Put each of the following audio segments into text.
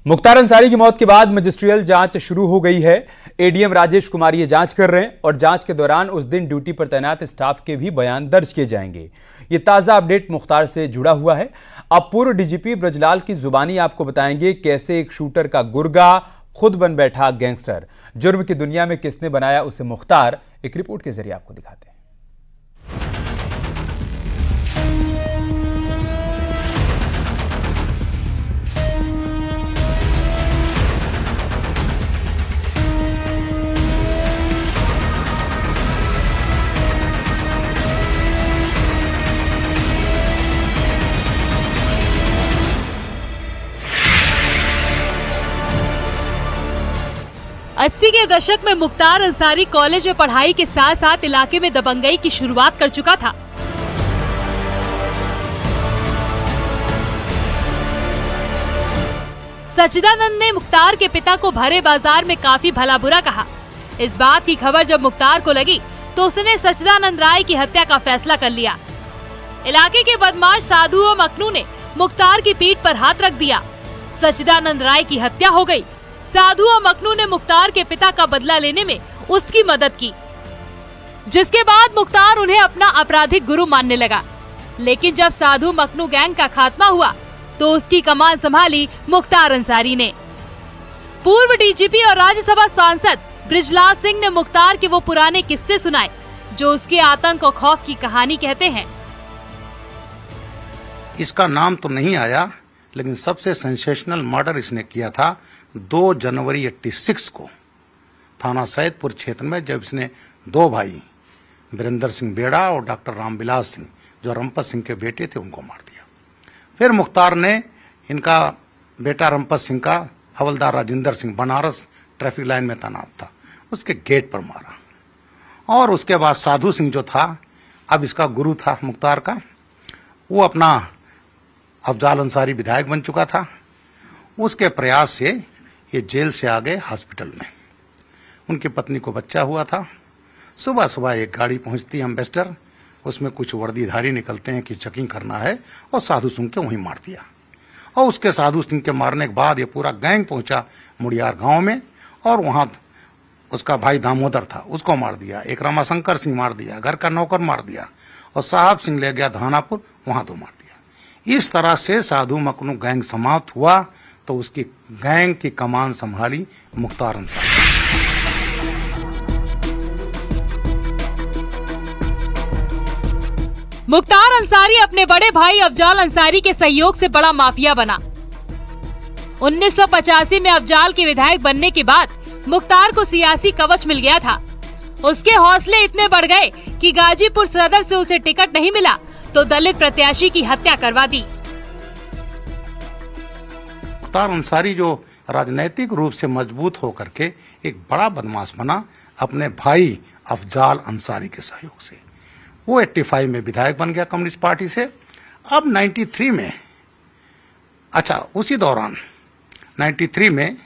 मुख्तार अंसारी की मौत के बाद मजिस्ट्रियल जांच शुरू हो गई है। एडीएम राजेश कुमार ये जांच कर रहे हैं और जांच के दौरान उस दिन ड्यूटी पर तैनात स्टाफ के भी बयान दर्ज किए जाएंगे। ये ताजा अपडेट मुख्तार से जुड़ा हुआ है। अब पूर्व डीजीपी ब्रजलाल की जुबानी आपको बताएंगे कैसे एक शूटर का गुर्गा खुद बन बैठा गैंगस्टर। जुर्म की दुनिया में किसने बनाया उसे मुख्तार, एक रिपोर्ट के जरिए आपको दिखाते हैं। 80 के दशक में मुख्तार अंसारी कॉलेज में पढ़ाई के साथ साथ इलाके में दबंगई की शुरुआत कर चुका था। सच्चिदानंद ने मुख्तार के पिता को भरे बाजार में काफी भला बुरा कहा। इस बात की खबर जब मुख्तार को लगी तो उसने सच्चिदानंद राय की हत्या का फैसला कर लिया। इलाके के बदमाश साधु और मखनू ने मुख्तार की पीठ पर हाथ रख दिया। सच्चिदानंद राय की हत्या हो गई। साधु और मखनू ने मुख्तार के पिता का बदला लेने में उसकी मदद की, जिसके बाद मुख्तार उन्हें अपना आपराधिक गुरु मानने लगा। लेकिन जब साधु मखनू गैंग का खात्मा हुआ तो उसकी कमान संभाली मुख्तार अंसारी ने। पूर्व डीजीपी और राज्यसभा सांसद ब्रजलाल सिंह ने मुख्तार के वो पुराने किस्से सुनाए जो उसके आतंक और खौफ की कहानी कहते हैं। इसका नाम तो नहीं आया, लेकिन सबसे सेंसेशनल मर्डर इसने किया था 2 जनवरी 86 को थाना सैदपुर क्षेत्र में, जब इसने 2 भाई वीरेंद्र सिंह बेड़ा और डॉक्टर रामविलास सिंह जो रंपत सिंह के बेटे थे उनको मार दिया। फिर मुख्तार ने इनका बेटा रंपत सिंह का हवलदार राजेंद्र सिंह बनारस ट्रैफिक लाइन में तैनात था, उसके गेट पर मारा। और उसके बाद साधु सिंह जो था, अब इसका गुरु था मुख्तार का, वो अपना अफजाल अंसारी विधायक बन चुका था। उसके प्रयास से ये जेल से आ गए हॉस्पिटल में। उनकी पत्नी को बच्चा हुआ था। सुबह सुबह एक गाड़ी पहुंचती है एम्बेसडर, उसमें कुछ वर्दीधारी निकलते हैं कि चेकिंग करना है, और साधु सिंह के वहीं मार दिया। और उसके साधु सिंह के मारने के बाद ये पूरा गैंग पहुंचा मुड़ियार गांव में, और वहां उसका भाई दामोदर था, उसको मार दिया। एक रमाशंकर सिंह मार दिया, घर का नौकर मार दिया, और साहब सिंह ले गया धानापुर, वहां तो मार दिया। इस तरह से साधु मखनू गैंग समाप्त हुआ तो उसकी गैंग की कमान संभाली मुख्तार अंसारी। मुख्तार अंसारी अपने बड़े भाई अफजाल अंसारी के सहयोग से बड़ा माफिया बना। 1985 में अफजाल के विधायक बनने के बाद मुख्तार को सियासी कवच मिल गया था। उसके हौसले इतने बढ़ गए कि गाजीपुर सदर से उसे टिकट नहीं मिला तो दलित प्रत्याशी की हत्या करवा दी। मुख्तार अंसारी जो राजनैतिक रूप से मजबूत होकर के एक बड़ा बदमाश बना अपने भाई अफजाल अंसारी के सहयोग से। वो 85 में विधायक बन गया कम्युनिस्ट पार्टी से। अब 93 में, अच्छा उसी दौरान 93 में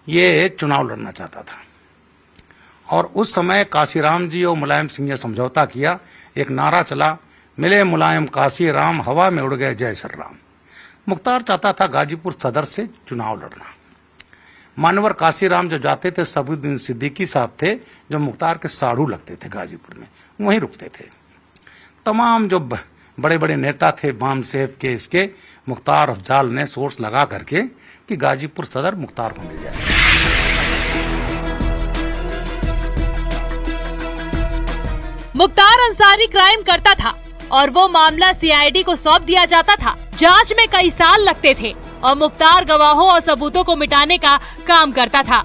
ये चुनाव लड़ना चाहता था, और उस समय काशीराम जी और मुलायम सिंह ने समझौता किया। एक नारा चला, मिले मुलायम काशीराम, हवा में उड़ गए जय श्री राम। मुख्तार चाहता था गाजीपुर सदर से चुनाव लड़ना। मानवर काशीराम जो जाते थे, सबुद्दीन सिद्दीकी साहब थे जो मुख्तार के साड़ू लगते थे गाजीपुर में, वहीं रुकते थे। तमाम जो बड़े बड़े नेता थे बाम सेफ के, इसके मुख्तार अफजाल ने सोर्स लगा करके कि गाजीपुर सदर मुख्तार को मिल जाए। मुख्तार अंसारी क्राइम करता था और वो मामला सीआईडी को सौंप दिया जाता था। जांच में कई साल लगते थे और मुख्तार गवाहों और सबूतों को मिटाने का काम करता था।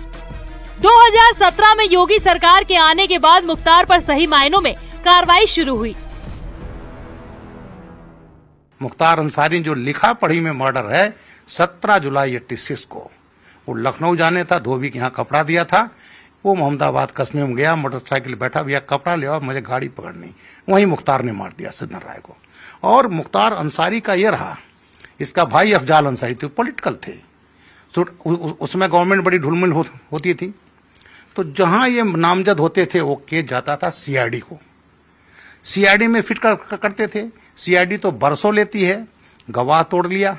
2017 में योगी सरकार के आने के बाद मुख्तार पर सही मायनों में कार्रवाई शुरू हुई। मुख्तार अंसारी जो लिखा पढ़ी में मर्डर है, 17 जुलाई 86 को वो लखनऊ जाने था, धोबी के यहाँ कपड़ा दिया था। वो मोहम्मदाबाद कस्बे में गया, मोटरसाइकिल बैठा, भैया कपड़ा ले आओ, मुझे गाड़ी पकड़नी। वहीं मुख्तार ने मार दिया सज्जन राय को। और मुख्तार अंसारी का ये रहा, इसका भाई अफजाल अंसारी थे, पॉलिटिकल थे, उसमें गवर्नमेंट बड़ी ढुलमुल होती थी। तो जहां ये नामजद होते थे वो केस जाता था सीआईडी को। सीआईडी में फिट करते थे। सीआईडी तो बरसों लेती है। गवाह तोड़ लिया,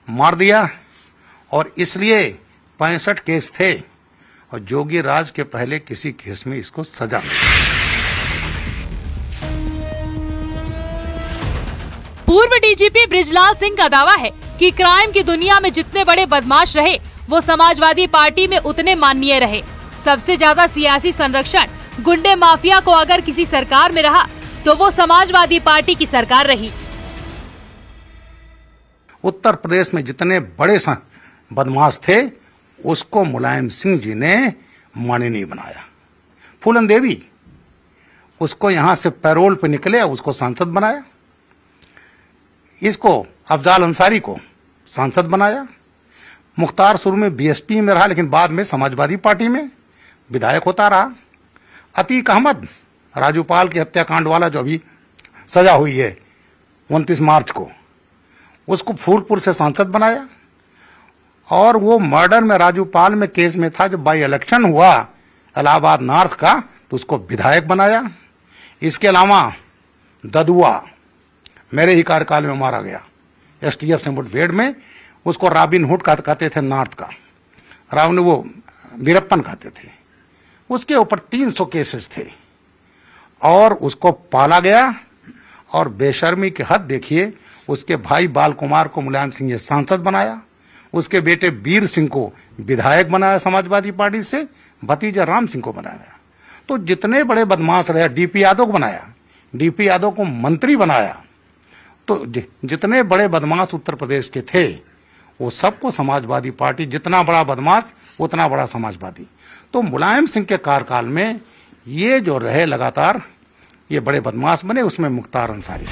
मार दिया, और इसलिए 65 केस थे और जोगी राज के पहले किसी केस में इसको सजा नहीं। पूर्व डीजीपी बृजलाल सिंह का दावा है कि क्राइम की दुनिया में जितने बड़े बदमाश रहे वो समाजवादी पार्टी में उतने माननीय रहे। सबसे ज्यादा सियासी संरक्षण गुंडे माफिया को अगर किसी सरकार में रहा तो वो समाजवादी पार्टी की सरकार रही। उत्तर प्रदेश में जितने बड़े बदमाश थे उसको मुलायम सिंह जी ने माननीय बनाया। फूलन देवी उसको यहां से पैरोल पे निकले उसको सांसद बनाया। इसको अफजाल अंसारी को सांसद बनाया। मुख्तार शुरू में बीएसपी में रहा लेकिन बाद में समाजवादी पार्टी में विधायक होता रहा। अतीक अहमद राजूपाल की हत्याकांड वाला जो अभी सजा हुई है 29 मार्च को, उसको फूलपुर से सांसद बनाया। और वो मर्डर में राजूपाल में केस में था, जब बाई इलेक्शन हुआ इलाहाबाद नॉर्थ का तो उसको विधायक बनाया। इसके अलावा ददुआ मेरे ही कार्यकाल में मारा गया एसटीएफ से मुठभेड़ में, उसको रॉबिन हुड कहते थे नॉर्थ का, राव ने वो वीरप्पन कहते थे। उसके ऊपर 300 केसेस थे और उसको पाला गया। और बेशर्मी की हद देखिए, उसके भाई बाल कुमार को मुलायम सिंह ने सांसद बनाया, उसके बेटे वीर सिंह को विधायक बनाया समाजवादी पार्टी से, भतीजा राम सिंह को बनाया। तो जितने बड़े बदमाश रहे, डीपी यादव को बनाया, डीपी यादव को मंत्री बनाया। तो जितने बड़े बदमाश उत्तर प्रदेश के थे वो सबको समाजवादी पार्टी, जितना बड़ा बदमाश उतना बड़ा समाजवादी। तो मुलायम सिंह के कार्यकाल में ये जो रहे लगातार ये बड़े बदमाश बने, उसमें मुख्तार अंसारी।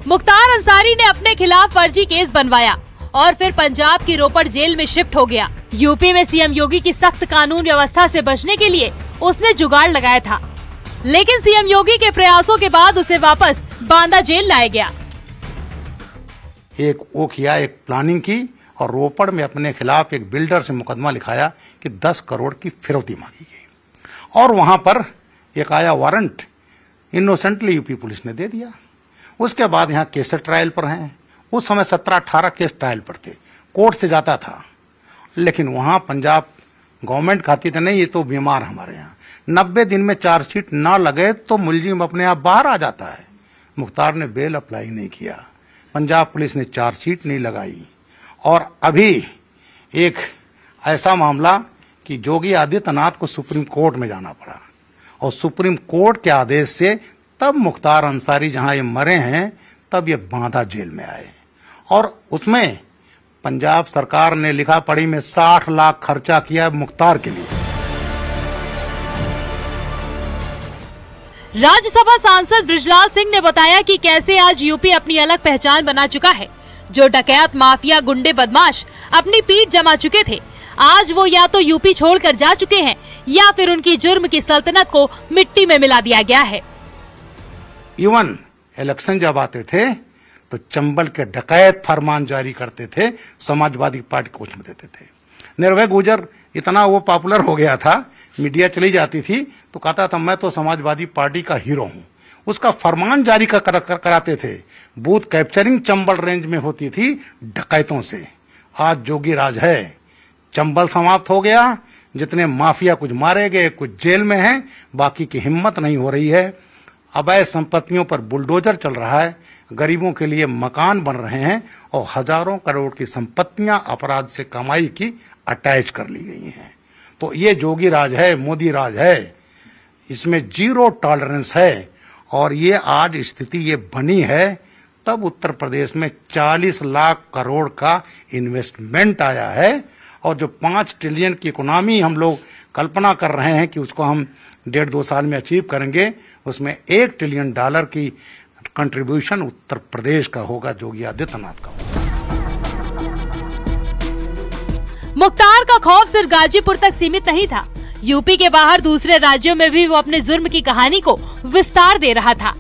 मुख्तार अंसारी ने अपने खिलाफ फर्जी केस बनवाया और फिर पंजाब की रोपड़ जेल में शिफ्ट हो गया। यूपी में सीएम योगी की सख्त कानून व्यवस्था से बचने के लिए उसने जुगाड़ लगाया था, लेकिन सीएम योगी के प्रयासों के बाद उसे वापस बांदा जेल लाया गया। एक वो किया, एक प्लानिंग की और रोपड़ में अपने खिलाफ एक बिल्डर से मुकदमा लिखाया कि 10 करोड़ की फिरौती मांगी गई और वहां पर एक आया वारंट, इनोसेंटली यूपी पुलिस ने दे दिया। उसके बाद यहाँ केस ट्रायल पर हैं। उस समय 17-18 केस ट्रायल पर थे, कोर्ट से जाता था, लेकिन वहां पंजाब गवर्नमेंट कहती थी नहीं ये तो बीमार हमारे यहाँ, 90 दिन में चार्जशीट ना लगे तो मुलजिम अपने आप बाहर आ जाता है। मुख्तार ने बेल अप्लाई नहीं किया, पंजाब पुलिस ने चार्जशीट नहीं लगाई। और अभी एक ऐसा मामला कि योगी आदित्यनाथ को सुप्रीम कोर्ट में जाना पड़ा और सुप्रीम कोर्ट के आदेश से तब मुख्तार अंसारी जहां ये मरे हैं तब ये बांदा जेल में आए। और उसमें पंजाब सरकार ने लिखा पढ़ी में 60 लाख खर्चा किया मुख्तार के लिए। राज्यसभा सांसद बृजलाल सिंह ने बताया कि कैसे आज यूपी अपनी अलग पहचान बना चुका है। जो डकैत माफिया गुंडे बदमाश अपनी पीठ जमा चुके थे, आज वो या तो यूपी छोड़कर जा चुके हैं या फिर उनकी जुर्म की सल्तनत को मिट्टी में मिला दिया गया है। इवन इलेक्शन जब आते थे तो चंबल के डकैत फरमान जारी करते थे, समाजवादी पार्टी को उसमें देते थे। निर्भय गुजर इतना वो पॉपुलर हो गया था, मीडिया चली जाती थी तो कहता था मैं तो समाजवादी पार्टी का हीरो हूं। उसका फरमान जारी कराते थे। बूथ कैप्चरिंग चंबल रेंज में होती थी डकैतों से। आज जोगी राज है, चंबल समाप्त हो गया। जितने माफिया कुछ मारे गए, कुछ जेल में हैं, बाकी की हिम्मत नहीं हो रही है। अवैध संपत्तियों पर बुलडोजर चल रहा है, गरीबों के लिए मकान बन रहे हैं और हजारों करोड़ की संपत्तियां अपराध से कमाई की अटैच कर ली गई हैं। तो ये जोगी राज है, मोदी राज है, इसमें जीरो टॉलरेंस है। और ये आज स्थिति ये बनी है तब उत्तर प्रदेश में 40 लाख करोड़ का इन्वेस्टमेंट आया है। और जो 5 ट्रिलियन की इकोनॉमी हम लोग कल्पना कर रहे हैं कि उसको हम 1.5-2 साल में अचीव करेंगे, उसमें $1 ट्रिलियन की कंट्रीब्यूशन उत्तर प्रदेश का होगा, योगी आदित्यनाथ का होगा। मुख्तार का खौफ सिर्फ गाजीपुर तक सीमित नहीं था। यूपी के बाहर दूसरे राज्यों में भी वो अपने जुर्म की कहानी को विस्तार दे रहा था,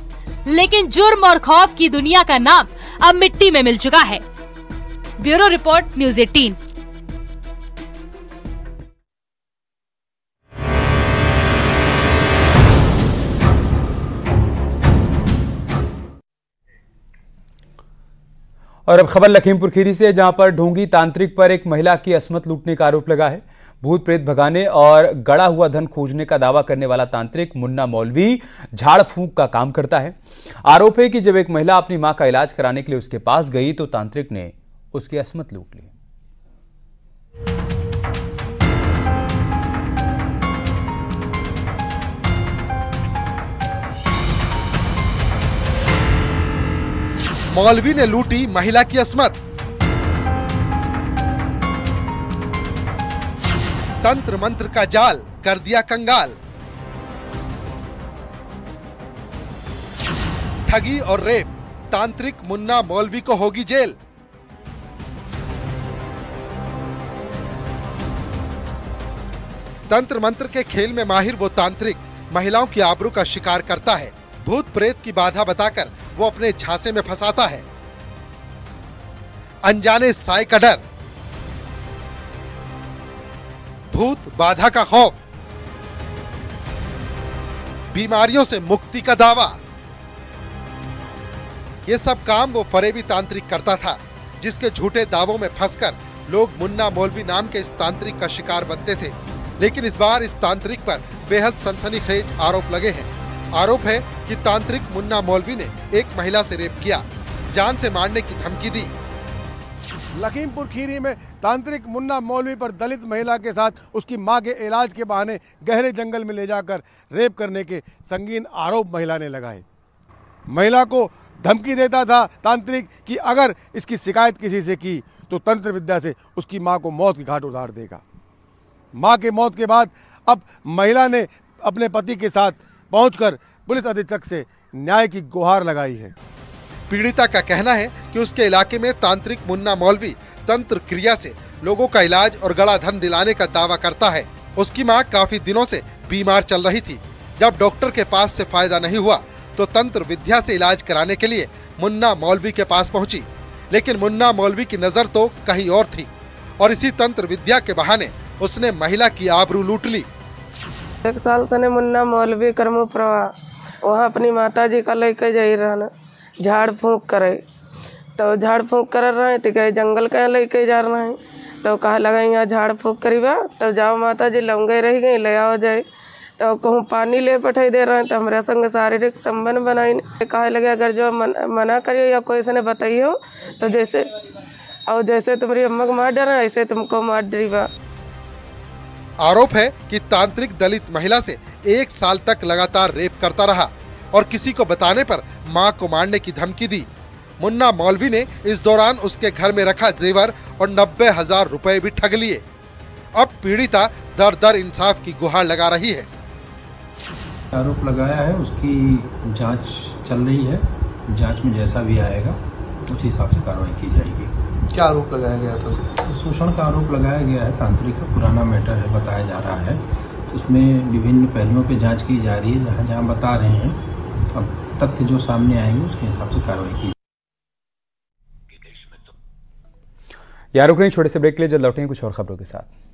लेकिन जुर्म और खौफ की दुनिया का नाम अब मिट्टी में मिल चुका है। Bureau report, news 18। और अब खबर लखीमपुर खीरी से, जहां पर ढोंगी तांत्रिक पर एक महिला की असमत लूटने का आरोप लगा है। भूत प्रेत भगाने और गड़ा हुआ धन खोजने का दावा करने वाला तांत्रिक मुन्ना मौलवी झाड़ फूंक का काम करता है। आरोप है कि जब एक महिला अपनी मां का इलाज कराने के लिए उसके पास गई तो तांत्रिक ने उसकी असमत लूट ली। मौलवी ने लूटी महिला की असमत। तंत्र मंत्र का जाल कर दिया कंगाल। ठगी और रेप, तांत्रिक मुन्ना मौलवी को होगी जेल। तंत्र मंत्र के खेल में माहिर वो तांत्रिक महिलाओं की आबरू का शिकार करता है। भूत प्रेत की बाधा बताकर वो अपने झांसे में फंसाता है। अनजाने साए का डर, भूत बाधा का खौफ, बीमारियों से मुक्ति का दावा, ये सब काम वो फरेबी तांत्रिक करता था, जिसके झूठे दावों में फंसकर लोग मुन्ना मौलवी नाम के इस तांत्रिक का शिकार बनते थे। लेकिन इस बार इस तांत्रिक पर बेहद सनसनीखेज आरोप लगे हैं। आरोप है कि तांत्रिक मुन्ना मौलवी ने एक महिला से रेप किया, जान से मारने की धमकी दी। लखीमपुर खीरी में तांत्रिक मुन्ना मौलवी पर दलित महिला के साथ उसकी मां के इलाज के बहाने गहरे जंगल में ले जाकर रेप करने के संगीन आरोप महिला ने लगाए। महिला को धमकी देता था तांत्रिक कि अगर इसकी शिकायत किसी से की तो तंत्र विद्या से उसकी मां को मौत की घाट उतार देगा। मां के मौत के बाद अब महिला ने अपने पति के साथ पहुंचकर पुलिस अधीक्षक से न्याय की गुहार लगाई है। पीड़िता का कहना है कि उसके इलाके में तांत्रिक मुन्ना मौलवी तंत्र क्रिया से लोगों का इलाज और गड़ा धन दिलाने का दावा करता है। उसकी मां काफी दिनों से बीमार चल रही थी। जब डॉक्टर के पास से फायदा नहीं हुआ तो तंत्र विद्या से इलाज कराने के लिए मुन्ना मौलवी के पास पहुंची। लेकिन मुन्ना मौलवी की नजर तो कहीं और थी और इसी तंत्र विद्या के बहाने उसने महिला की आबरू लूट ली। 1 साल से मुन्ना मौलवी करमू प्रवाह वहाँ अपनी माता जी का लेके जा रहा झाड़ फूंक करे, तो झाड़ फूंक कर रहे तो कहे जंगल कहीं लेके जा रहे हैं, तो कहा लगा यहाँ झाड़ फूंक करीबा, तो जाओ माता जी लौंगे रह गई ले आओ जाए, तो कहूँ पानी ले पठाई दे रहे हैं, तो हमारे संग शारीरिक संबंध बनाई। कहे लगे अगर जो मना करियो या कोई से बताइयो तो जैसे तुम्हारी अम्मा को मार डरा ऐसे तुमको मार डरीबा। आरोप है कि तांत्रिक दलित महिला से 1 साल तक लगातार रेप करता रहा और किसी को बताने पर मां को मारने की धमकी दी। मुन्ना मौलवी ने इस दौरान उसके घर में रखा जेवर और 90,000 रुपए भी ठग लिए। अब पीड़िता दर दर इंसाफ की गुहार लगा रही है। आरोप लगाया है, उसकी जांच चल रही है। जांच में जैसा भी आएगा उस हिसाब से कार्रवाई की जाएगी। क्या आरोप लगाया गया था? शोषण का आरोप लगाया गया है। तांत्रिक का पुराना मैटर है, बताया जा रहा है। उसमें विभिन्न पहलुओं पे जांच की जा रही है। जहां जहां बता रहे हैं, अब तथ्य जो सामने आएंगे उसके हिसाब से कार्रवाई की। यार रुक नहीं, छोटे से ब्रेक के लिए जल्द लौटेंगे कुछ और खबरों के साथ।